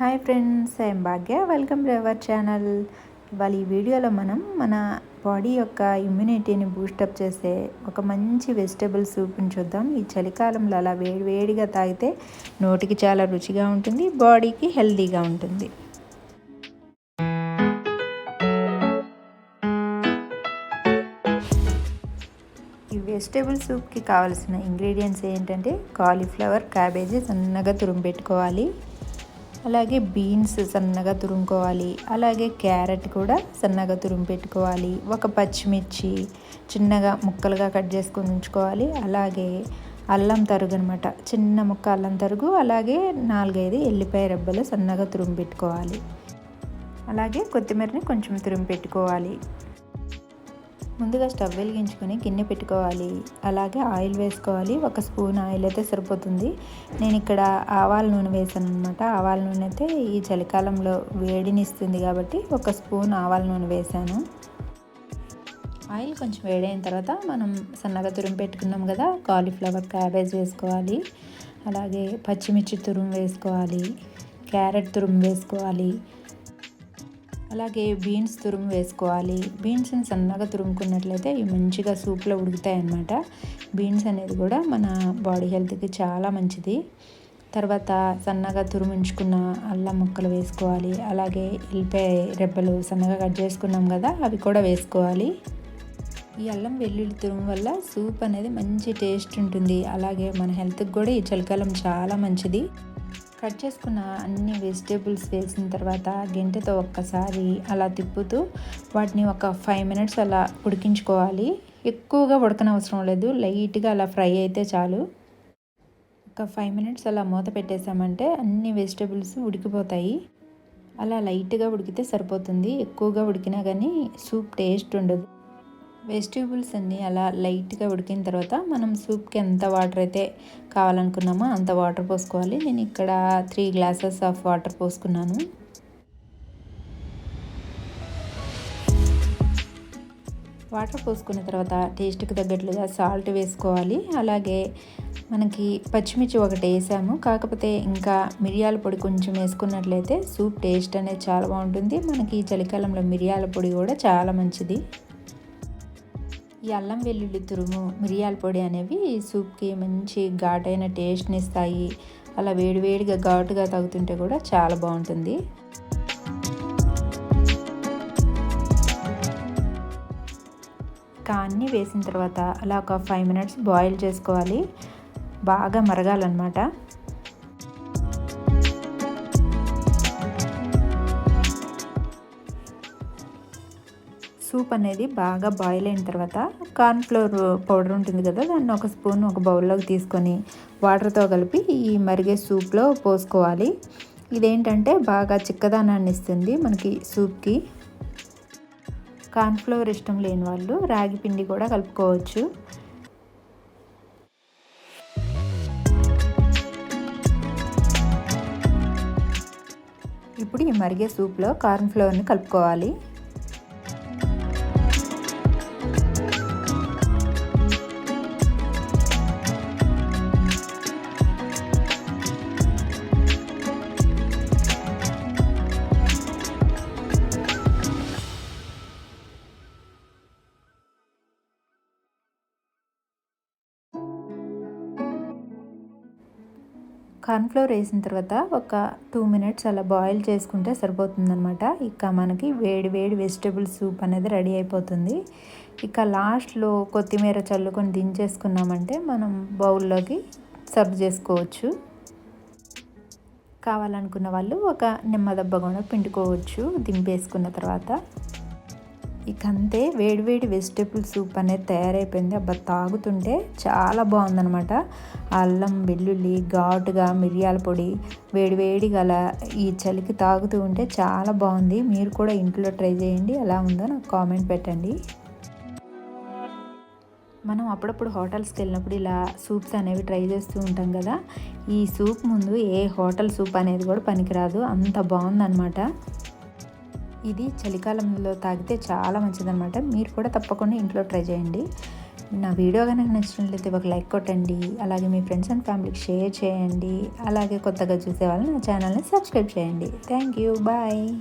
Hi friends, I'm Bhagya. Welcome to our channel. ఇవాళ ఈ వీడియోలో మనం మన బాడీ యొక్క ఇమ్యూనిటీని బూస్టప్ చేసే ఒక మంచి వెజిటబుల్ సూప్ని చూద్దాం. ఈ చలికాలంలో అలా వేడిగా తాగితే నోటికి చాలా రుచిగా ఉంటుంది, బాడీకి హెల్తీగా ఉంటుంది. ఈ వెజిటేబుల్ సూప్కి కావాల్సిన ఇంగ్రీడియంట్స్ ఏంటంటే కాలీఫ్లవర్, క్యాబేజీ సన్నగా తురుము పెట్టుకోవాలి, అలాగే బీన్స్ సన్నగా తురుముకోవాలి, అలాగే క్యారెట్ కూడా సన్నగా తురుము పెట్టుకోవాలి, ఒక పచ్చిమిర్చి చిన్నగా ముక్కలుగా కట్ చేసుకొని ఉంచుకోవాలి, అలాగే అల్లం తరుగు అనమాట, చిన్న ముక్క అల్లం తరుగు, అలాగే 4-5 ఎల్లిపాయ రెబ్బలు సన్నగా తురుము పెట్టుకోవాలి, అలాగే కొత్తిమీరని కొంచెం తురుము పెట్టుకోవాలి. ముందుగా స్టవ్ వెలిగించుకొని గిన్నె పెట్టుకోవాలి, అలాగే ఆయిల్ వేసుకోవాలి. 1 స్పూన్ ఆయిల్ అయితే సరిపోతుంది. నేను ఇక్కడ ఆవాల నూనె వేసాను అనమాట. ఆవాల నూనె అయితే ఈ చలికాలంలో వేడిని ఇస్తుంది కాబట్టి 1 స్పూన్ ఆవాల నూనె వేసాను. ఆయిల్ కొంచెం వేడైన తర్వాత మనం సన్నగా తురుము పెట్టుకున్నాం కదా, కాలీఫ్లవర్, క్యాబేజ్ వేసుకోవాలి, అలాగే పచ్చిమిర్చి తురుము వేసుకోవాలి, క్యారెట్ తురుము వేసుకోవాలి, అలాగే బీన్స్ తురుము వేసుకోవాలి. బీన్స్ని సన్నగా తురుముకున్నట్లయితే ఇవి మంచిగా సూప్లో ఉడుకుతాయి అన్నమాట. బీన్స్ అనేది కూడా మన బాడీ హెల్త్కి చాలా మంచిది. తర్వాత సన్నగా తురుమించుకున్న అల్లం ముక్కలు వేసుకోవాలి, అలాగే ఎల్లిపాయ రెబ్బలు సన్నగా కట్ చేసుకున్నాం కదా, అవి కూడా వేసుకోవాలి. ఈ అల్లం వెల్లుల్లి తురుము వల్ల సూప్ అనేది మంచి టేస్ట్ ఉంటుంది, అలాగే మన హెల్త్కి కూడా ఈ చలికాలం చాలా మంచిది. కట్ చేసుకున్న అన్ని వెజిటేబుల్స్ వేసిన తర్వాత గంటెతో ఒక్కసారి అలా తిప్పుతూ వాటిని ఒక 5 మినిట్స్ అలా ఉడికించుకోవాలి. ఎక్కువగా ఉడకనవసరం లేదు, లైట్గా అలా ఫ్రై అయితే చాలు. ఒక 5 మినిట్స్ అలా మూత పెట్టేసామంటే అన్ని వెజిటేబుల్స్ ఉడికిపోతాయి. అలా లైట్గా ఉడికితే సరిపోతుంది, ఎక్కువగా ఉడికినా కానీ సూప్ టేస్ట్ ఉండదు. వెజిటేబుల్స్ అన్నీ అలా లైట్గా ఉడికిన తర్వాత మనం సూప్కి ఎంత వాటర్ అయితే కావాలనుకున్నామో అంత వాటర్ పోసుకోవాలి. నేను ఇక్కడ 3 గ్లాసెస్ ఆఫ్ వాటర్ పోసుకున్నాను. వాటర్ పోసుకున్న తర్వాత టేస్ట్కి తగ్గట్లుగా సాల్ట్ వేసుకోవాలి, అలాగే మనకి పచ్చిమిర్చి ఒకటి వేసాము, కాకపోతే ఇంకా మిరియాల పొడి కొంచెం వేసుకున్నట్లయితే సూప్ టేస్ట్ అనేది చాలా బాగుంటుంది. మనకి ఈ చలికాలంలో మిరియాల పొడి కూడా చాలా మంచిది. ఈ అల్లం వెల్లుల్లి తురుము, మిరియాల పొడి అనేవి సూప్కి మంచి ఘాటైన టేస్ట్ని ఇస్తాయి. అలా వేడిగా ఘాటుగా తాగుతుంటే కూడా చాలా బాగుంటుంది. అన్నీ వేసిన తర్వాత అలా ఒక 5 మినిట్స్ బాయిల్ చేసుకోవాలి, బాగా మరగాలన్నమాట. సూప్ అనేది బాగా బాయిల్ అయిన తర్వాత కార్న్ఫ్లోర్ పౌడర్ ఉంటుంది కదా, దాన్ని 1 స్పూన్ ఒక బౌల్లోకి తీసుకొని వాటర్తో కలిపి ఈ మరిగే సూప్లో పోసుకోవాలి. ఇదేంటంటే బాగా చిక్కదనాన్ని ఇస్తుంది మనకి సూప్కి. కార్న్ఫ్లోర్ ఇష్టం లేని వాళ్ళు రాగి పిండి కూడా కలుపుకోవచ్చు. ఇప్పుడు ఈ మరిగే సూప్లో కార్న్ఫ్లోర్ని కలుపుకోవాలి. కార్న్ఫ్లోర్ వేసిన తర్వాత ఒక 2 మినిట్స్ అలా బాయిల్ చేసుకుంటే సరిపోతుందన్నమాట. ఇక మనకి వేడి వెజిటేబుల్ సూప్ అనేది రెడీ అయిపోతుంది. ఇక లాస్ట్లో కొత్తిమీర చల్లుకొని దించేసుకున్నామంటే మనం బౌల్లోకి సర్వ్ చేసుకోవచ్చు. కావాలనుకున్న వాళ్ళు ఒక నిమ్మదబ్బ కూడా పిండుకోవచ్చు దింపేసుకున్న తర్వాత. ఇక అంతే, వేడి వెజిటేబుల్ సూప్ అనేది తయారైపోయింది. తాగుతుంటే చాలా బాగుందనమాట. అల్లం వెల్లుల్లి ఘాటుగా, మిరియాల పొడి వేడిగా అలా ఈ చలికి తాగుతూ ఉంటే చాలా బాగుంది. మీరు కూడా ఇంట్లో ట్రై చేయండి, ఎలా ఉందో నాకు కామెంట్ పెట్టండి. మనం అప్పుడప్పుడు హోటల్స్కి వెళ్ళినప్పుడు ఇలా సూప్స్ అనేవి ట్రై చేస్తూ ఉంటాం కదా, ఈ సూప్ ముందు ఏ హోటల్ సూప్ అనేది కూడా పనికిరాదు, అంత బాగుందన్నమాట. ఇది చలికాలంలో తాగితే చాలా మంచిదన్నమాట. మీరు కూడా తప్పకుండా ఇంట్లో ట్రై చేయండి. నా వీడియో కనుక నచ్చినట్లయితే ఒక లైక్ కొట్టండి. అలాగే మీ ఫ్రెండ్స్ అండ్ ఫ్యామిలీకి షేర్ చేయండి. అలాగే కొత్తగా చూసే వాళ్ళు నా ఛానల్ని సబ్స్క్రైబ్ చేయండి. Thank you. బాయ్.